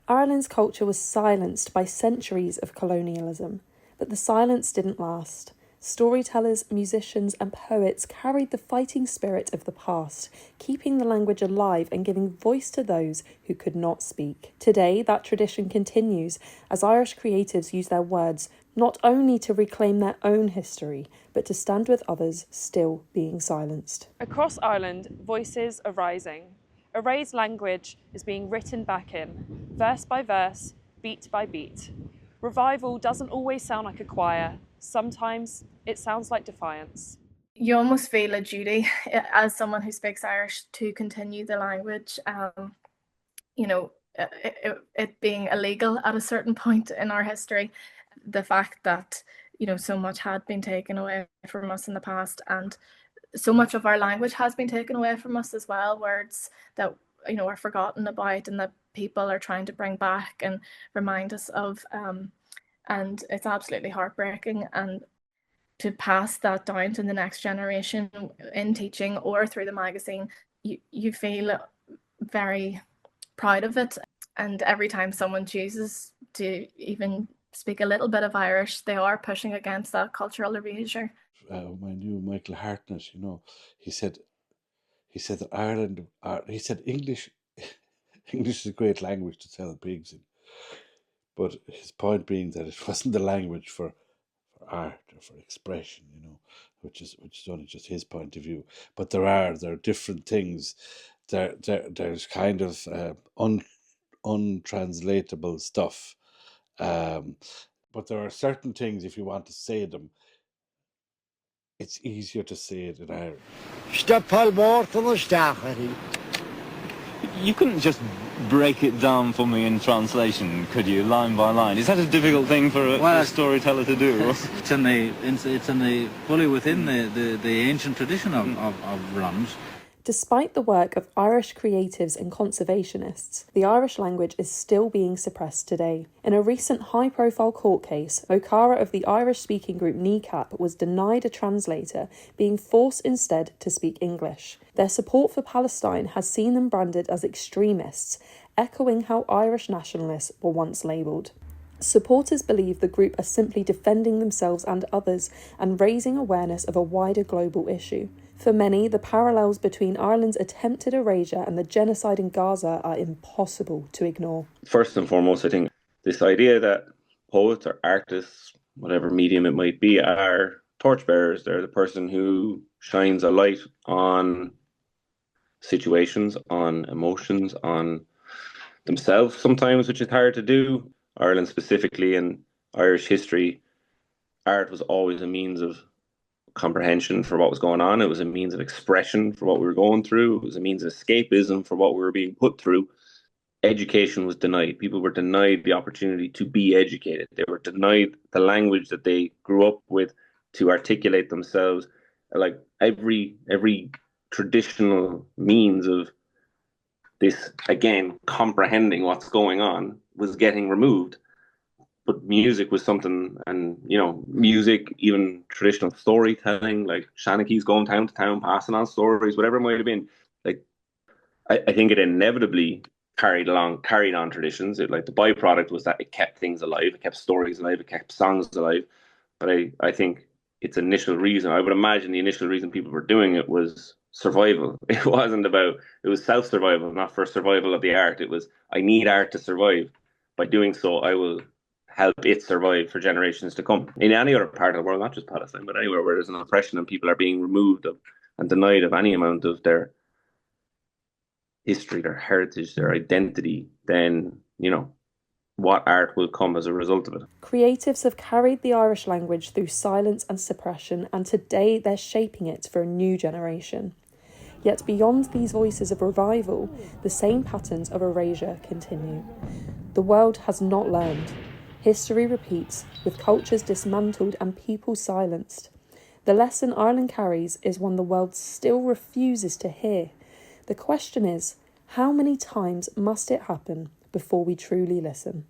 Ireland's culture was silenced by centuries of colonialism, but the silence didn't last. Storytellers, musicians and poets carried the fighting spirit of the past, keeping the language alive and giving voice to those who could not speak. Today, that tradition continues as Irish creatives use their words not only to reclaim their own history, but to stand with others still being silenced. Across Ireland, voices are rising. Array's language is being written back in, verse by verse, beat by beat. Revival doesn't always sound like a choir. Sometimes it sounds like defiance. You almost feel a duty as someone who speaks Irish to continue the language. It being illegal at a certain point in our history, the fact that, so much had been taken away from us in the past, and so much of our language has been taken away from us as well, words that, are forgotten about and that people are trying to bring back and remind us of. And it's absolutely heartbreaking. And to pass that down to the next generation in teaching or through the magazine, you feel very proud of it. And every time someone chooses to even speak a little bit of Irish, they are pushing against that cultural erasure. I knew Michael Hartnett, he said that Ireland, he said English is a great language to sell pigs in. But his point being that it wasn't the language for art or for expression, which is only just his point of view. But there are different things. There's kind of untranslatable stuff. But there are certain things, if you want to say them, it's easier to say it in Irish. You couldn't just break it down for me in translation, could you, line by line? Is that a difficult thing for a storyteller to do? It's fully within the ancient tradition of runs. Despite the work of Irish creatives and conservationists, the Irish language is still being suppressed today. In a recent high-profile court case, O'Cara of the Irish-speaking group Kneecap was denied a translator, being forced instead to speak English. Their support for Palestine has seen them branded as extremists, echoing how Irish nationalists were once labelled. Supporters believe the group are simply defending themselves and others and raising awareness of a wider global issue. For many, the parallels between Ireland's attempted erasure and the genocide in Gaza are impossible to ignore. First and foremost, I think this idea that poets or artists, whatever medium it might be, are torchbearers. They're the person who shines a light on situations, on emotions, on themselves sometimes, which is hard to do. Ireland specifically, and Irish history, art was always a means of comprehension for what was going on. It was a means of expression for what we were going through. It was a means of escapism for what we were being put through. Education was denied. People were denied the opportunity to be educated. They were denied the language that they grew up with to articulate themselves. Like every traditional means of this, again, comprehending what's going on was getting removed. But music was something, and music, even traditional storytelling, like Shanaky's going town to town, passing on stories, whatever it might have been. Like, I think it inevitably carried on traditions. The byproduct was that it kept things alive, it kept stories alive, it kept songs alive. But I think its initial reason, I would imagine the initial reason people were doing it was survival. It was self-survival, not for survival of the art. It was, I need art to survive. By doing so, I will help it survive for generations to come. In any other part of the world, not just Palestine, but anywhere where there's an oppression and people are being removed of and denied of any amount of their history, their heritage, their identity, then, what art will come as a result of it. Creatives have carried the Irish language through silence and suppression, and today they're shaping it for a new generation. Yet beyond these voices of revival, the same patterns of erasure continue. The world has not learned. History repeats, with cultures dismantled and people silenced. The lesson Ireland carries is one the world still refuses to hear. The question is, how many times must it happen before we truly listen?